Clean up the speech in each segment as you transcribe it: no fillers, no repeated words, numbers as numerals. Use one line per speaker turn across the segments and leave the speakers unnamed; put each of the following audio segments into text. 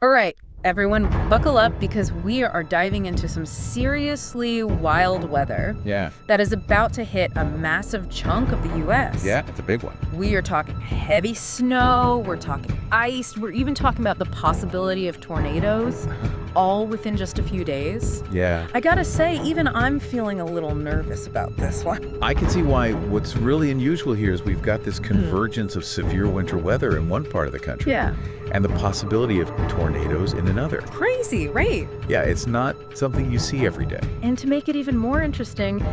All right, everyone, buckle up because we are diving into some seriously wild weather that is about to hit a massive chunk of the U.S.
Yeah, it's a big one.
We are talking heavy snow, we're talking ice, we're even talking about the possibility of tornadoes, all within just a few days.
Yeah.
I gotta say, even I'm feeling a little nervous about this one.
I can see why. What's really unusual here is we've got this convergence of severe winter weather in one part of the country.
Yeah.
And the possibility of tornadoes in another.
Crazy, right?
Yeah, it's not something you see every day.
And to make it even more interesting,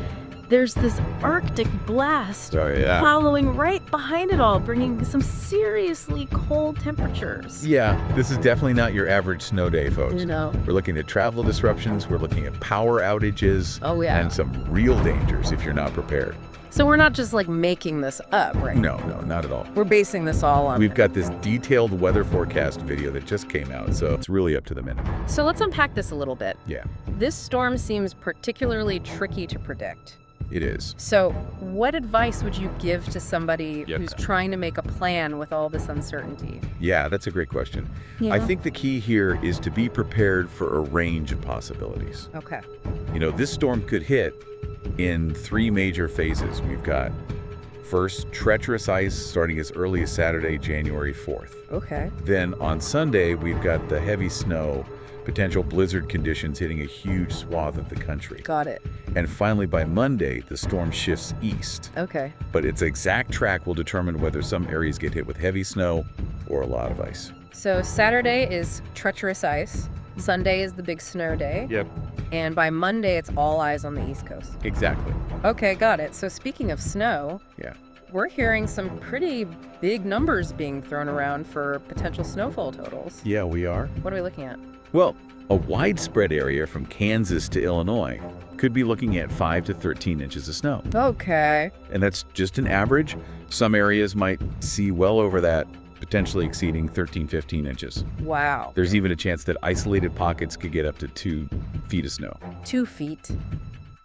there's this Arctic blast following right behind it all, bringing some seriously cold temperatures.
Yeah, this is definitely not your average snow day, folks.
You know.
We're looking at travel disruptions, we're looking at power outages, and some real dangers if you're not prepared.
So we're not just like making this up, right?
No, not at all.
We're basing this all on...
We've got this detailed weather forecast video that just came out, so it's really up to the minute.
So let's unpack this a little bit.
Yeah.
This storm seems particularly tricky to predict.
It is.
So what advice would you give to somebody who's trying to make a plan with all this uncertainty?
Yeah, that's a great question.
Yeah.
I think the key here is to be prepared for a range of possibilities.
Okay.
You know, this storm could hit in 3 major phases. We've got first treacherous ice starting as early as Saturday, January 4th.
Okay.
Then on Sunday, we've got the heavy snow, potential blizzard conditions hitting a huge swath of the country.
Got it.
And finally, by Monday, the storm shifts east.
Okay.
But its exact track will determine whether some areas get hit with heavy snow or a lot of ice.
So Saturday is treacherous ice. Sunday is the big snow day.
Yep.
And by Monday, it's all eyes on the East Coast.
Exactly.
Okay, got it. So speaking of snow, we're hearing some pretty big numbers being thrown around for potential snowfall totals.
Yeah, we are.
What are we looking at?
Well, a widespread area from Kansas to Illinois could be looking at 5 to 13 inches of snow.
Okay.
And that's just an average. Some areas might see well over that, potentially exceeding 13, 15 inches.
Wow.
There's even a chance that isolated pockets could get up to 2 feet of snow.
2 feet?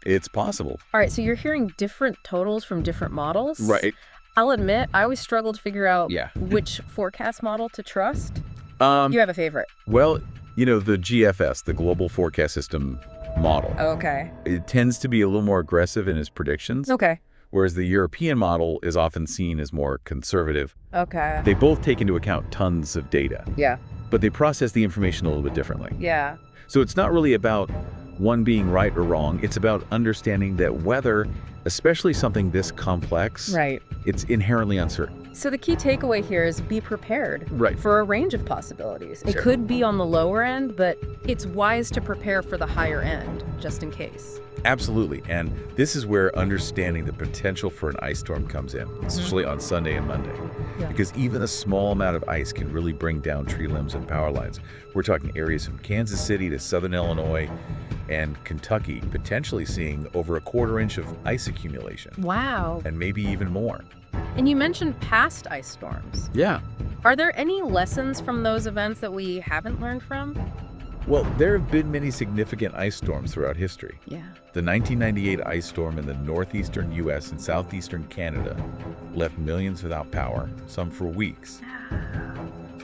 It's possible.
All right, so you're hearing different totals from different models?
Right.
I'll admit, I always struggle to figure out which forecast model to trust. You have a favorite?
Well, you know, the GFS, the Global Forecast System model.
Okay.
It tends to be a little more aggressive in its predictions.
Okay.
Whereas the European model is often seen as more conservative.
Okay.
They both take into account tons of data.
Yeah.
But they process the information a little bit differently.
Yeah.
So it's not really about one being right or wrong. It's about understanding that weather, especially something this complex, it's inherently uncertain.
So the key takeaway here is be prepared
Right.
for a range of possibilities. It could be on the lower end, but it's wise to prepare for the higher end, just in case.
Absolutely. And this is where understanding the potential for an ice storm comes in, especially on Sunday and Monday.
Yeah.
Because even a small amount of ice can really bring down tree limbs and power lines. We're talking areas from Kansas City to southern Illinois and Kentucky, potentially seeing over a 1/4 inch of ice accumulation.
Wow.
And maybe even more.
And you mentioned past ice storms.
Yeah.
Are there any lessons from those events that we haven't learned from?
Well, there have been many significant ice storms throughout history.
Yeah.
The 1998 ice storm in the northeastern U.S. and southeastern Canada left millions without power, some for weeks.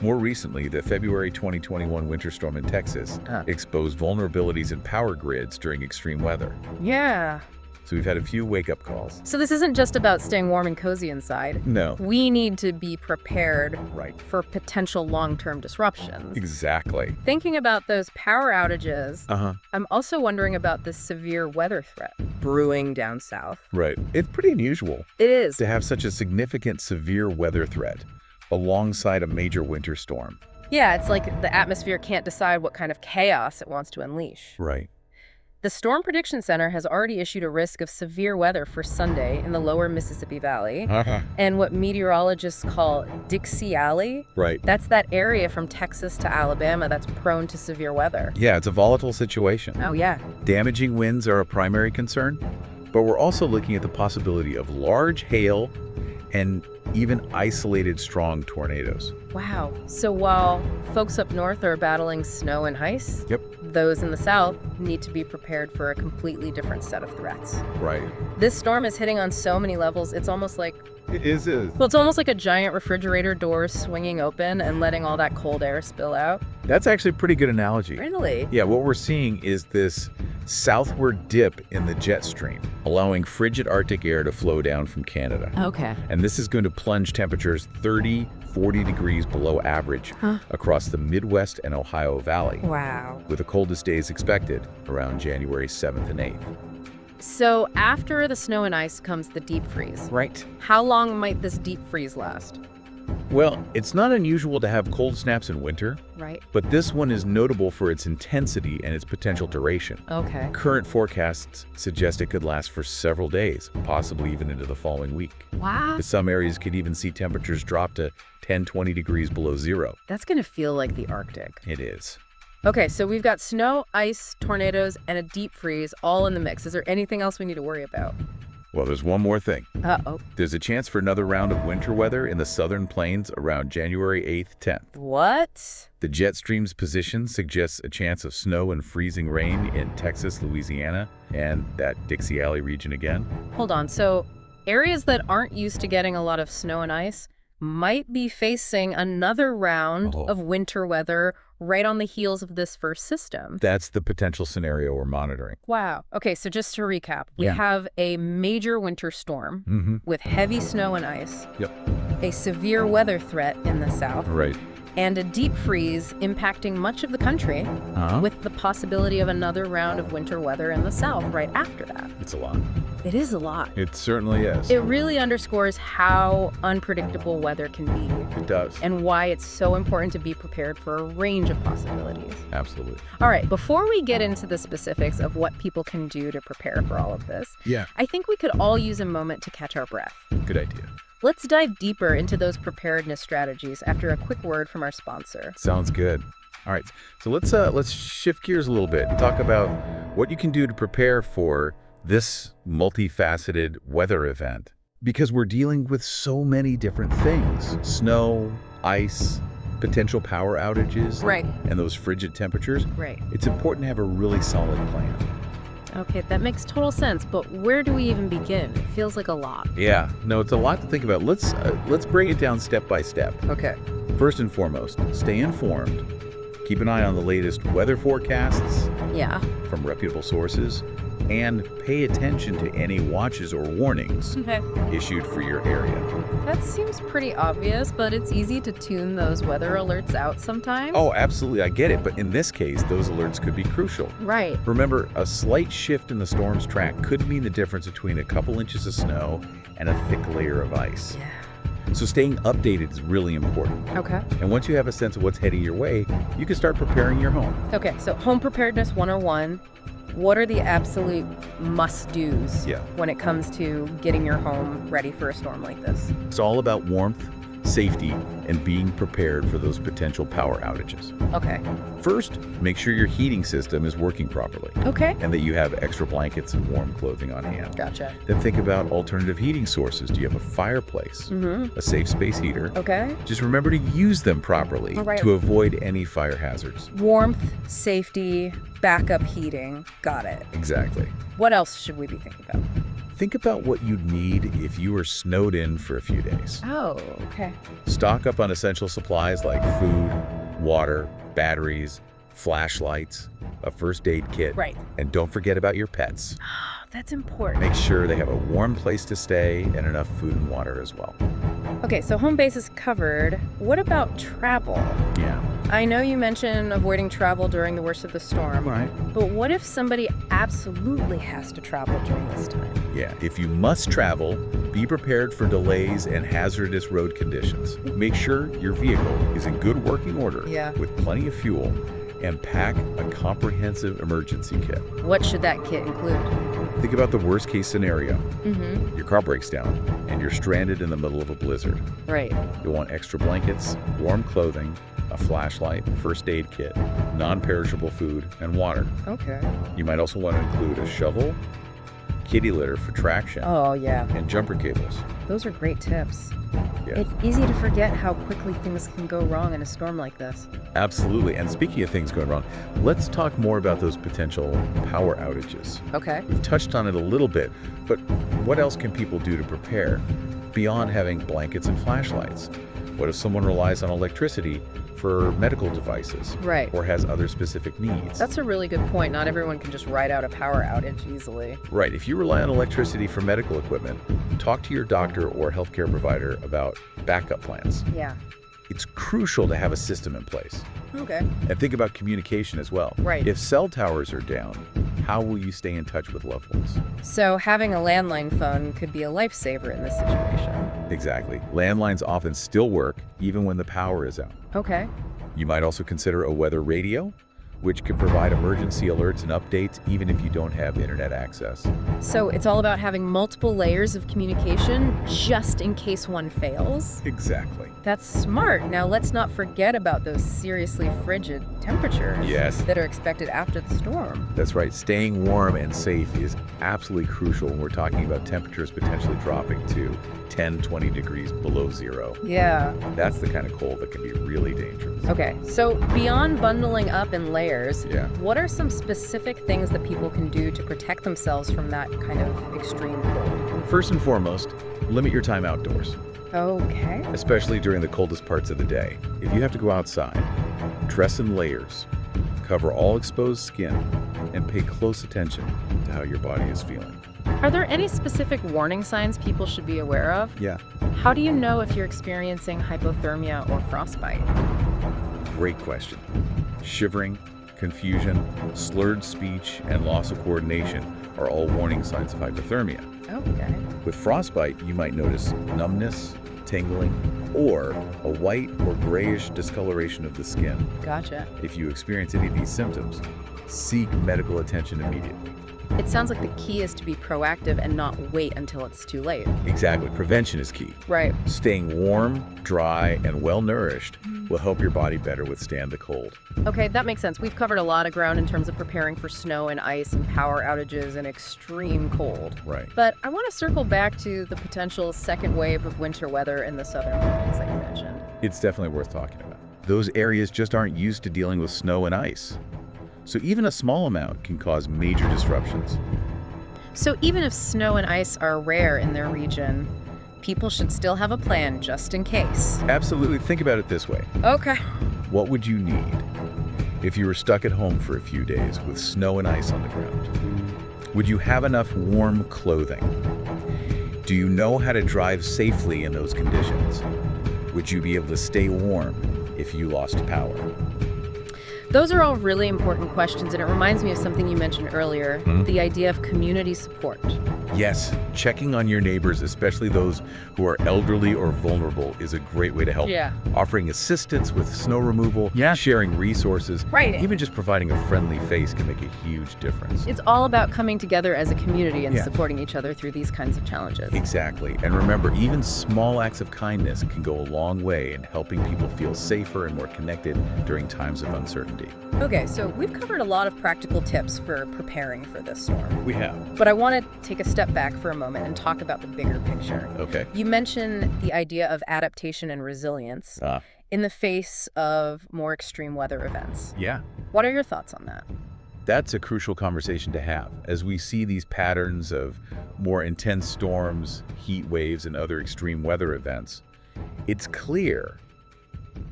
More recently, the February 2021 winter storm in Texas exposed vulnerabilities in power grids during extreme weather.
Yeah.
So we've had a few wake-up calls.
So this isn't just about staying warm and cozy inside.
No.
We need to be prepared for potential long-term disruptions.
Exactly.
Thinking about those power outages, I'm also wondering about this severe weather threat brewing down south.
Right. It's pretty unusual.
It is.
To have such a significant severe weather threat alongside a major winter storm.
Yeah, it's like the atmosphere can't decide what kind of chaos it wants to unleash.
Right.
The Storm Prediction Center has already issued a risk of severe weather for Sunday in the lower Mississippi Valley and what meteorologists call Dixie Alley.
Right.
That's that area from Texas to Alabama that's prone to severe weather.
Yeah, it's a volatile situation.
Oh, yeah.
Damaging winds are a primary concern, but we're also looking at the possibility of large hail and even isolated strong tornadoes.
Wow. So while folks up north are battling snow and ice,
Yep.
those in the south need to be prepared for a completely different set of threats.
Right.
This storm is hitting on so many levels, it's almost like
It is.
well, it's almost like a giant refrigerator door swinging open and letting all that cold air spill out.
That's actually a pretty good analogy.
Really?
Yeah, what we're seeing is this southward dip in the jet stream, allowing frigid Arctic air to flow down from Canada.
Okay.
And this is going to plunge temperatures 30, 40 degrees below average across the Midwest and Ohio Valley,
Wow.
with the coldest days expected around January 7th and 8th.
So after the snow and ice comes the deep freeze.
Right.
How long might this deep freeze last?
Well, it's not unusual to have cold snaps in winter,
Right.
but this one is notable for its intensity and its potential duration.
Okay.
Current forecasts suggest it could last for several days, possibly even into the following week.
Wow.
Some areas could even see temperatures drop to 10, 20 degrees below zero.
That's going to feel like the Arctic.
It is.
Okay, so we've got snow, ice, tornadoes, and a deep freeze all in the mix. Is there anything else we need to worry about?
Well, there's one more thing.
Uh-oh.
There's a chance for another round of winter weather in the southern plains around January 8th, 10th.
What?
The jet stream's position suggests a chance of snow and freezing rain in Texas, Louisiana, and that Dixie Alley region again.
Hold on. So areas that aren't used to getting a lot of snow and ice might be facing another round of winter weather right on the heels of this first system.
That's the potential scenario we're monitoring.
Wow. Okay, so just to recap, we have a major winter storm with heavy snow and ice, a severe weather threat in the south,
Right.
and a deep freeze impacting much of the country with the possibility of another round of winter weather in the south right after that.
It's a lot.
It is a lot.
It certainly is.
It really underscores how unpredictable weather can be.
It does.
And why it's so important to be prepared for a range of possibilities.
Absolutely.
All right, before we get into the specifics of what people can do to prepare for all of this, I think we could all use a moment to catch our breath.
Good idea.
Let's dive deeper into those preparedness strategies after a quick word from our sponsor.
Sounds good. All right, so let's shift gears a little bit and talk about what you can do to prepare for this multifaceted weather event, because we're dealing with so many different things: snow, ice, potential power outages,
Right.
and those frigid temperatures.
Right.
It's important to have a really solid plan.
Okay, that makes total sense, but where do we even begin? It feels like a lot.
Yeah, no, it's a lot to think about. Let's break it down step by step.
Okay.
First and foremost, stay informed. Keep an eye on the latest weather forecasts
Yeah.
from reputable sources, and pay attention to any watches or warnings
Okay.
issued for your area.
That seems pretty obvious, but it's easy to tune those weather alerts out sometimes.
Oh, absolutely, I get it, but in this case, those alerts could be crucial.
Right.
Remember, a slight shift in the storm's track could mean the difference between a couple inches of snow and a thick layer of ice.
Yeah.
So staying updated is really important.
Okay.
And once you have a sense of what's heading your way, you can start preparing your home.
Okay, so home preparedness 101. What are the absolute must-dos when it comes to getting your home ready for a storm like this?
It's all about warmth, safety, and being prepared for those potential power outages.
Okay.
First, make sure your heating system is working properly
Okay.
and that you have extra blankets and warm clothing on hand.
Gotcha.
Then think about alternative heating sources. Do you have a fireplace, a safe space heater?
Okay.
Just remember to use them properly
All right.
to avoid any fire hazards.
Warmth, safety, backup heating. Got it.
Exactly.
What else should we be thinking about?
Think about what you'd need if you were snowed in for a few days.
Oh, okay.
Stock up on essential supplies like food, water, batteries, flashlights, a first aid kit.
Right.
And don't forget about your pets.
That's important.
Make sure they have a warm place to stay and enough food and water as well.
Okay, so home base is covered. What about travel?
Yeah.
I know you mentioned avoiding travel during the worst of the storm.
Right.
But what if somebody absolutely has to travel during this time?
Yeah, if you must travel, be prepared for delays and hazardous road conditions. Make sure your vehicle is in good working order with plenty of fuel, and pack a comprehensive emergency kit.
What should that kit include?
Think about the worst case scenario. Your car breaks down and you're stranded in the middle of a blizzard.
Right.
You'll want extra blankets, warm clothing, a flashlight, first aid kit, non-perishable food, and water.
Okay.
You might also want to include a shovel, kitty litter for traction,
Oh, yeah.
and jumper cables.
Those are great tips.
Yeah.
It's easy to forget how quickly things can go wrong in a storm like this.
Absolutely. And speaking of things going wrong, let's talk more about those potential power outages.
Okay.
We've touched on it a little bit, but what else can people do to prepare beyond having blankets and flashlights? What if someone relies on electricity for medical devices?
Right.
Or has other specific needs?
That's a really good point. Not everyone can just ride out a power outage easily.
Right. If you rely on electricity for medical equipment, talk to your doctor or healthcare provider about backup plans.
Yeah.
It's crucial to have a system in place.
Okay.
And think about communication as well.
Right.
If cell towers are down, how will you stay in touch with loved ones?
So having a landline phone could be a lifesaver in this situation.
Exactly. Landlines often still work even when the power is out.
Okay.
You might also consider a weather radio, which can provide emergency alerts and updates even if you don't have internet access.
So it's all about having multiple layers of communication just in case one fails?
Exactly.
That's smart. Now let's not forget about those seriously frigid temperatures
Yes.
that are expected after the storm.
That's right. Staying warm and safe is absolutely crucial when we're talking about temperatures potentially dropping to 10, 20 degrees below zero.
Yeah.
That's the kind of cold that can be really dangerous.
Okay, so beyond bundling up in layers,
Yeah.
what are some specific things that people can do to protect themselves from that kind of extreme cold?
First and foremost, limit your time outdoors,
Okay.
especially during the coldest parts of the day. If you have to go outside, dress in layers, cover all exposed skin, and pay close attention to how your body is feeling.
Are there any specific warning signs people should be aware of?
Yeah.
How do you know if you're experiencing hypothermia or frostbite?
Great question. Shivering, confusion, slurred speech, and loss of coordination are all warning signs of hypothermia.
Okay.
With frostbite, you might notice numbness, tingling, or a white or grayish discoloration of the skin.
Gotcha.
If you experience any of these symptoms, seek medical attention immediately.
It sounds like the key is to be proactive and not wait until it's too late.
Exactly. Prevention is key.
Right.
Staying warm, dry, and well-nourished will help your body better withstand the cold.
Okay, that makes sense. We've covered a lot of ground in terms of preparing for snow and ice and power outages and extreme cold.
Right.
But I want to circle back to the potential second wave of winter weather in the southern plains that you mentioned.
It's definitely worth talking about. Those areas just aren't used to dealing with snow and ice. So even a small amount can cause major disruptions.
So even if snow and ice are rare in their region, people should still have a plan just in case.
Absolutely. Think about it this way.
Okay.
What would you need if you were stuck at home for a few days with snow and ice on the ground? Would you have enough warm clothing? Do you know how to drive safely in those conditions? Would you be able to stay warm if you lost power?
Those are all really important questions, and it reminds me of something you mentioned earlier, the idea of community support.
Yes, checking on your neighbors, especially those who are elderly or vulnerable, is a great way to help.
Yeah.
Offering assistance with snow removal, sharing resources,
Right.
even just providing a friendly face can make a huge difference.
It's all about coming together as a community and
Yeah.
supporting each other through these kinds of challenges.
Exactly. And remember, even small acts of kindness can go a long way in helping people feel safer and more connected during times of uncertainty.
Okay, so we've covered a lot of practical tips for preparing for this storm.
We have.
But I want to take a step back for a moment and talk about the bigger picture.
Okay.
You mentioned the idea of adaptation and resilience in the face of more extreme weather events.
Yeah.
What are your thoughts on that?
That's a crucial conversation to have. As we see these patterns of more intense storms, heat waves, and other extreme weather events, it's clear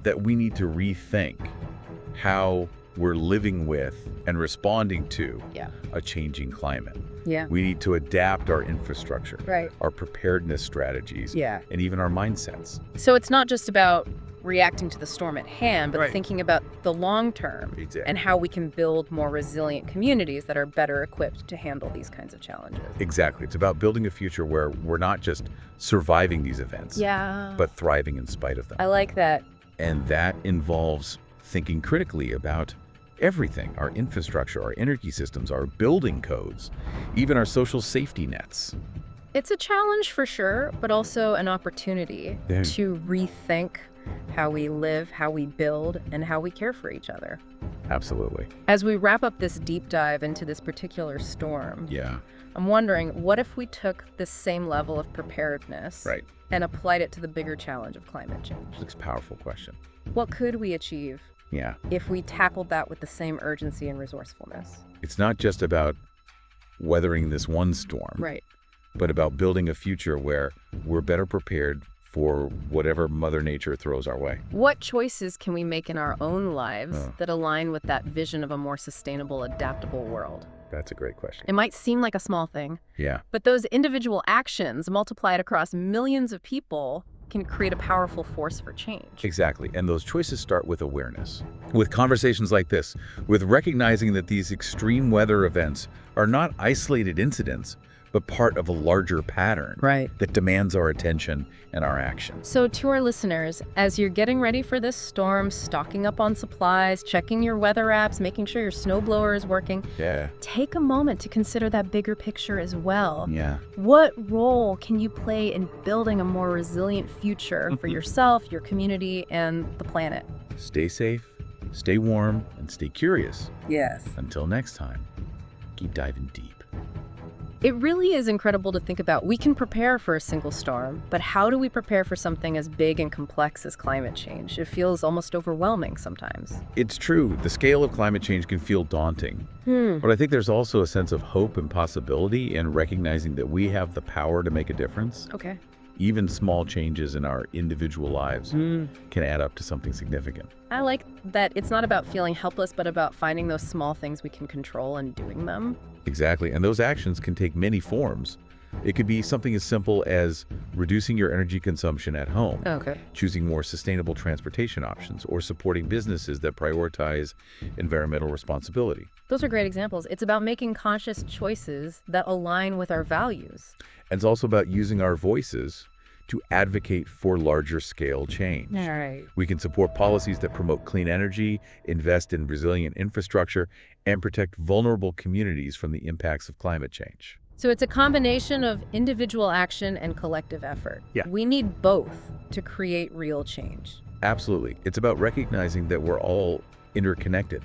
that we need to rethink how we're living with and responding to a changing climate.
Yeah.
We need to adapt our infrastructure,
Right.
our preparedness strategies,
Yeah.
and even our mindsets.
So it's not just about reacting to the storm at hand, but
Right.
thinking about the long term
Exactly.
and how we can build more resilient communities that are better equipped to handle these kinds of challenges.
Exactly. It's about building a future where we're not just surviving these events,
Yeah.
but thriving in spite of them.
I like that.
And that involves thinking critically about everything, our infrastructure, our energy systems, our building codes, even our social safety nets.
It's a challenge for sure, but also an opportunity
Yeah.
to rethink how we live, how we build, and how we care for each other.
Absolutely.
As we wrap up this deep dive into this particular storm,
Yeah.
I'm wondering, what if we took this same level of preparedness
Right.
and applied it to the bigger challenge of climate change?
It's a powerful question.
What could we achieve
Yeah.
if we tackled that with the same urgency and resourcefulness?
It's not just about weathering this one storm,
Right.
but about building a future where we're better prepared for whatever Mother Nature throws our way.
What choices can we make in our own lives
Oh.
that align with that vision of a more sustainable, adaptable world?
That's a great question.
It might seem like a small thing,
Yeah.
but those individual actions multiplied across millions of people can create a powerful force for change.
Exactly. And those choices start with awareness. With conversations like this, with recognizing that these extreme weather events are not isolated incidents, but part of a larger pattern
Right.
that demands our attention and our action.
So to our listeners, as you're getting ready for this storm, stocking up on supplies, checking your weather apps, making sure your snowblower is working,
Yeah.
take a moment to consider that bigger picture as well.
Yeah.
What role can you play in building a more resilient future for yourself, your community, and the planet?
Stay safe, stay warm, and stay curious.
Yes.
Until next time, keep diving deep.
It really is incredible to think about. We can prepare for a single storm, but how do we prepare for something as big and complex as climate change? It feels almost overwhelming sometimes.
It's true, the scale of climate change can feel daunting, but I think there's also a sense of hope and possibility in recognizing that we have the power to make a difference.
Okay.
Even small changes in our individual lives can add up to something significant.
I like that it's not about feeling helpless, but about finding those small things we can control and doing them.
Exactly, and those actions can take many forms. It could be something as simple as reducing your energy consumption at home,
Okay.
choosing more sustainable transportation options, or supporting businesses that prioritize environmental responsibility.
Those are great examples. It's about making conscious choices that align with our values.
And it's also about using our voices to advocate for larger scale change.
All right.
We can support policies that promote clean energy, invest in resilient infrastructure, and protect vulnerable communities from the impacts of climate change.
So it's a combination of individual action and collective effort.
Yeah.
We need both to create real change.
Absolutely. It's about recognizing that we're all interconnected,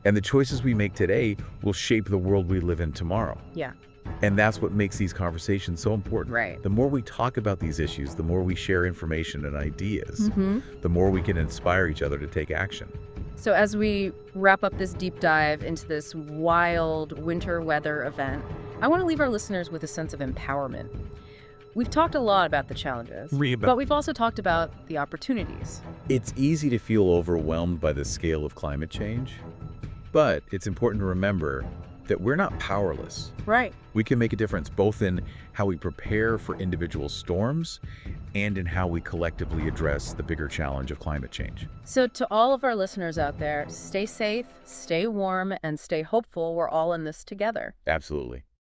and the choices we make today will shape the world we live in tomorrow.
Yeah.
And that's what makes these conversations so important.
Right.
The more we talk about these issues, the more we share information and ideas, the more we can inspire each other to take action.
So as we wrap up this deep dive into this wild winter weather event, I want to leave our listeners with a sense of empowerment. We've talked a lot about the challenges, but we've also talked about the opportunities.
It's easy to feel overwhelmed by the scale of climate change, but it's important to remember that we're not powerless.
Right.
We can make a difference both in how we prepare for individual storms and in how we collectively address the bigger challenge of climate change.
So to all of our listeners out there, stay safe, stay warm, and stay hopeful. We're all in this together.
Absolutely.